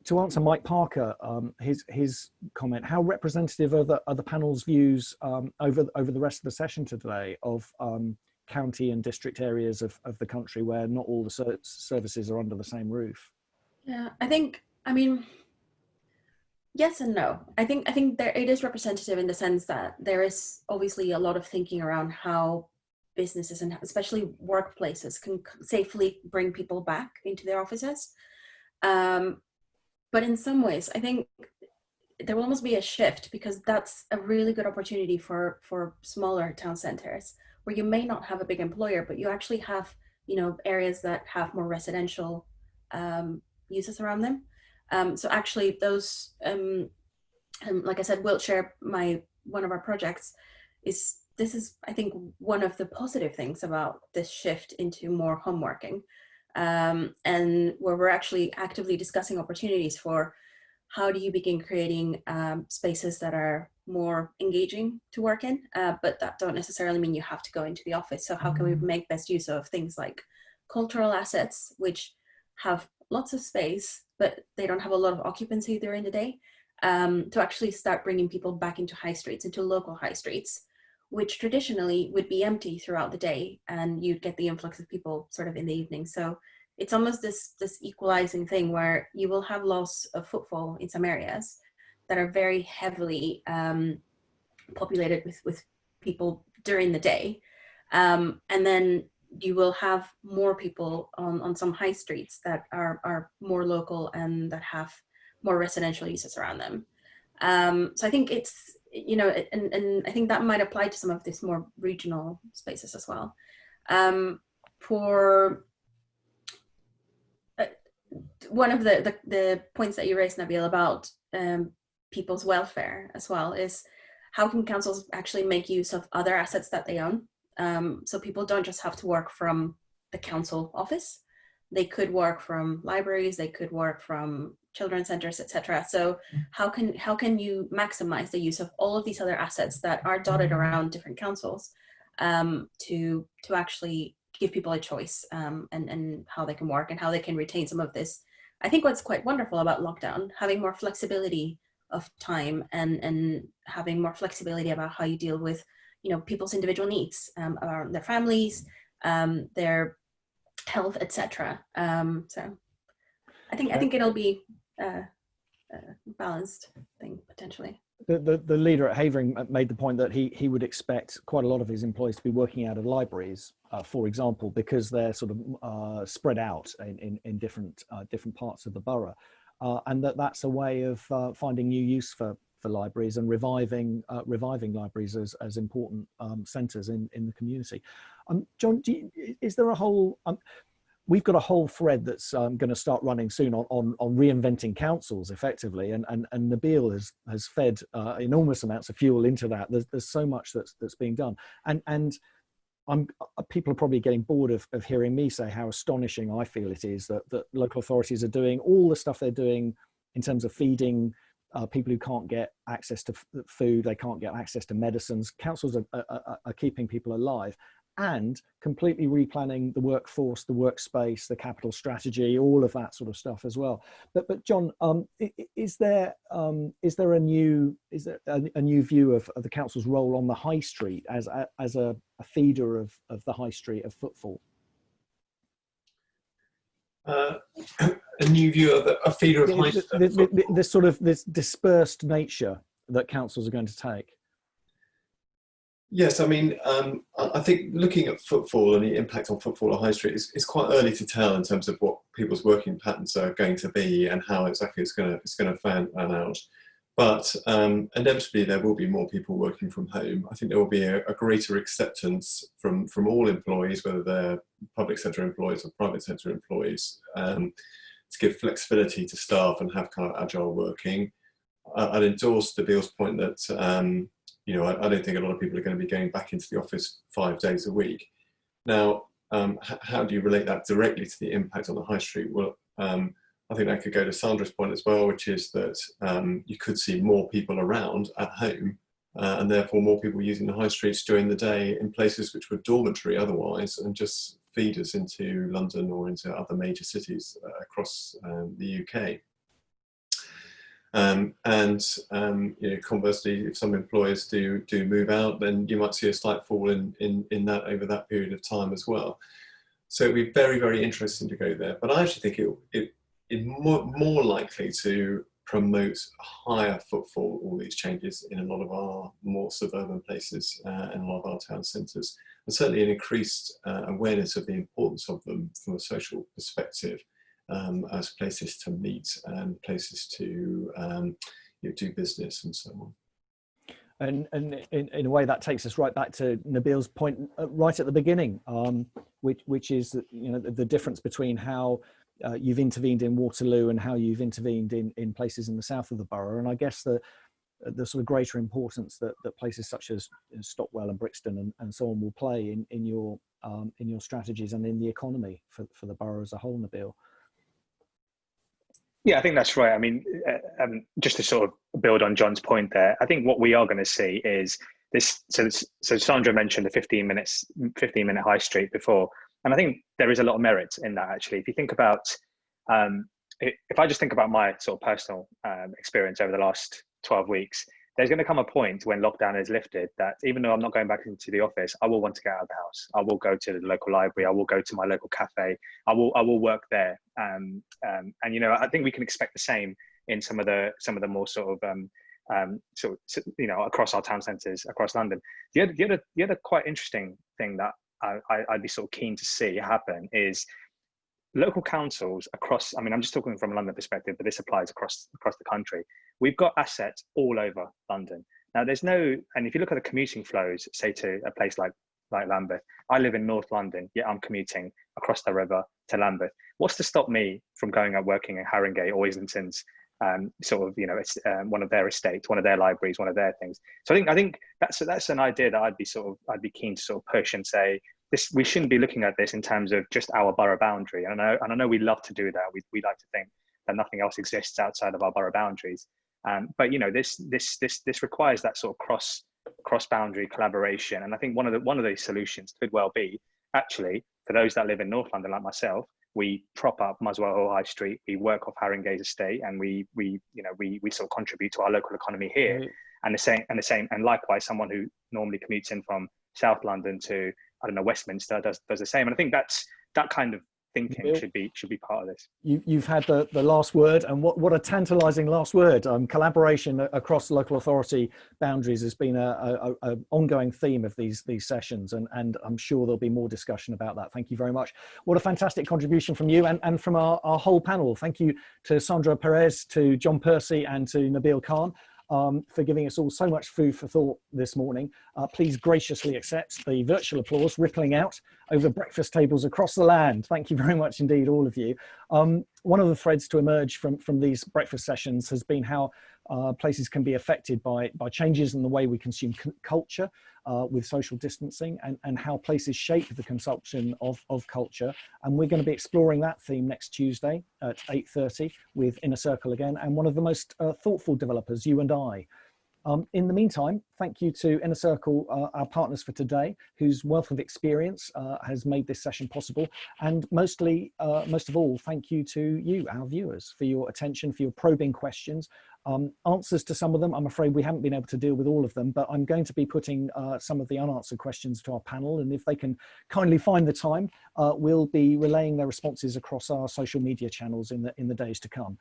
to answer Mike Parker, his comment, how representative are the panel's views over the rest of the session today of county and district areas of the country where not all the services are under the same roof? Yeah, I mean, yes and no. I think it is representative in the sense that there is obviously a lot of thinking around how businesses and especially workplaces can safely bring people back into their offices. But in some ways, I think there will almost be a shift, because that's a really good opportunity for smaller town centers where you may not have a big employer, but you actually have, areas that have more residential uses around them. So actually those, like I said, Wiltshire, one of our projects this is, I think, one of the positive things about this shift into more home working, and where we're actually actively discussing opportunities for how do you begin creating spaces that are more engaging to work in, but that don't necessarily mean you have to go into the office. So how can we make best use of things like cultural assets, which have lots of space, but they don't have a lot of occupancy during the day, to actually start bringing people back into high streets, into local high streets, which traditionally would be empty throughout the day, and you'd get the influx of people sort of in the evening. So it's almost this equalizing thing where you will have loss of footfall in some areas that are very heavily populated with people during the day, and then you will have more people on some high streets that are more local and that have more residential uses around them. So I think it's, and I think that might apply to some of these more regional spaces as well. For one of the points that you raised, Nabeel, about people's welfare as well, is how can councils actually make use of other assets that they own? So people don't just have to work from the council office. They could work from libraries, they could work from children's centers, etc. So how can you maximize the use of all of these other assets that are dotted around different councils, to actually give people a choice, and how they can work and how they can retain some of this. I think what's quite wonderful about lockdown, having more flexibility of time and having more flexibility about how you deal with, people's individual needs, around their families, their health, etc. So I think it'll be a balanced thing potentially. The leader at Havering made the point that he would expect quite a lot of his employees to be working out of libraries, for example, because they're sort of spread out in different parts of the borough, and that's a way of finding new use for libraries and reviving libraries as important centres in the community. John, is there a whole? We've got a whole thread that's going to start running soon on reinventing councils, effectively, and Nabeel has fed enormous amounts of fuel into that. There's so much that's being done, and people are probably getting bored of hearing me say how astonishing I feel it is that local authorities are doing all the stuff they're doing in terms of feeding people who can't get access to food, they can't get access to medicines. Councils are keeping people alive and completely replanning the workforce, the workspace, the capital strategy, all of that sort of stuff as well. But John, is there a new view of the council's role on the high street as a feeder of the high street of footfall? A new view of a feeder of high street. This sort of this dispersed nature that councils are going to take. Yes, I mean, I think looking at footfall and the impact on footfall at High Street is quite early to tell in terms of what people's working patterns are going to be and how exactly it's going to fan out. But inevitably, there will be more people working from home. I think there will be a greater acceptance from all employees, whether they're public sector employees or private sector employees, to give flexibility to staff and have kind of agile working. I'd endorse Nabeel's point that I don't think a lot of people are going to be going back into the office 5 days a week. Now, how do you relate that directly to the impact on the high street? Well, I think that could go to Sandra's point as well, which is that you could see more people around at home, and therefore more people using the high streets during the day in places which were dormitory otherwise, and just feeders into London or into other major cities across the UK. Conversely, if some employers do move out, then you might see a slight fall in that over that period of time as well. So it'd be very, very interesting to go there. But I actually think it is more likely to promote higher footfall, all these changes in a lot of our more suburban places and a lot of our town centres, and certainly an increased awareness of the importance of them from a social perspective. As places to meet and places to do business and so on. And in a way that takes us right back to Nabeel's point right at the beginning, which is the difference between how you've intervened in Waterloo and how you've intervened in places in the south of the borough. And I guess the sort of greater importance that places such as Stockwell and Brixton and so on will play in your strategies and in the economy for the borough as a whole, Nabeel. Yeah, I think that's right. I mean, just to sort of build on John's point there, I think what we are going to see is this. So Sandra mentioned the 15-minute high street before, and I think there is a lot of merit in that actually. If you think about, if I just think about my sort of personal experience over the last 12 weeks, there's going to come a point when lockdown is lifted that even though I'm not going back into the office, I will want to get out of the house. I will go to the local library. I will go to my local cafe. I will work there. And you know, I think we can expect the same in some of the more sort of across our town centres across London. The other quite interesting thing that I'd be sort of keen to see happen is local councils across, I mean, I'm just talking from a London perspective, but this applies across the country. We've got assets all over London. Now and if you look at the commuting flows, say to a place like Lambeth, I live in North London, yet I'm commuting across the river to Lambeth. What's to stop me from going out working in Haringey or Islington's, one of their estates, one of their libraries, one of their things. So I think that's an idea that I'd be keen to sort of push and say, we shouldn't be looking at this in terms of just our borough boundary. And I know we love to do that. We like to think that nothing else exists outside of our borough boundaries. But you know, this requires that sort of cross boundary collaboration. And I think one of the solutions could well be, actually, for those that live in North London like myself, we prop up Muswell Hill High Street, we work off Haringey's estate, and we sort of contribute to our local economy here. And the same, and likewise, someone who normally commutes in from South London to, I don't know, Westminster does the same. And I think that kind of thinking Nabeel, should be part of this. You've had the last word, and what a tantalising last word. Collaboration across local authority boundaries has been a ongoing theme of these sessions, and I'm sure there'll be more discussion about that. Thank you very much. What a fantastic contribution from you and from our whole panel. Thank you to Sandra Perez, to John Percy, and to Nabeel Khan. For giving us all so much food for thought this morning. Please graciously accept the virtual applause rippling out over breakfast tables across the land. Thank you very much indeed, all of you. One of the threads to emerge from these breakfast sessions has been how places can be affected by changes in the way we consume culture with social distancing, and how places shape the consumption of culture. And we're going to be exploring that theme next Tuesday at 8:30 with Inner Circle again, and one of the most thoughtful developers, you and I. In the meantime, thank you to Inner Circle, our partners for today, whose wealth of experience has made this session possible. And most of all, thank you to you, our viewers, for your attention, for your probing questions. Answers to some of them, I'm afraid we haven't been able to deal with all of them, but I'm going to be putting some of the unanswered questions to our panel, and if they can kindly find the time, we'll be relaying their responses across our social media channels in the days to come.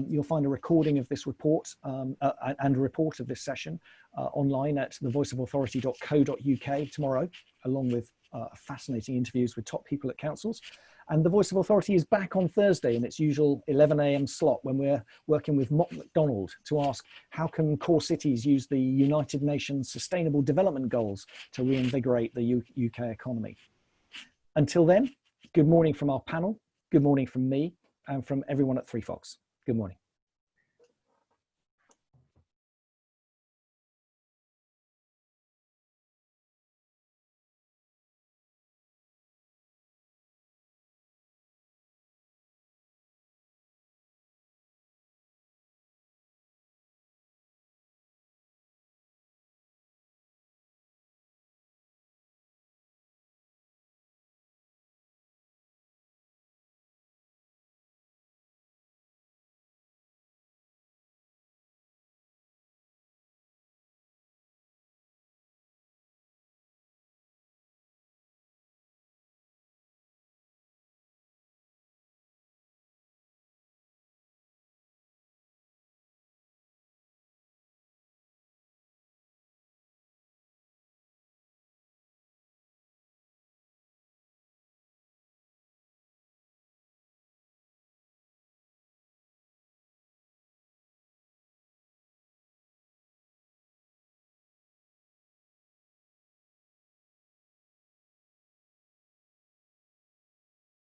You'll find a recording of this report and a report of this session online at thevoiceofauthority.co.uk tomorrow, along with fascinating interviews with top people at councils. And the Voice of Authority is back on Thursday in its usual 11 a.m. slot, when we're working with Mott MacDonald to ask, how can core cities use the United Nations Sustainable Development Goals to reinvigorate the UK economy? Until then, good morning from our panel, good morning from me, and from everyone at 3 Fox. Good morning.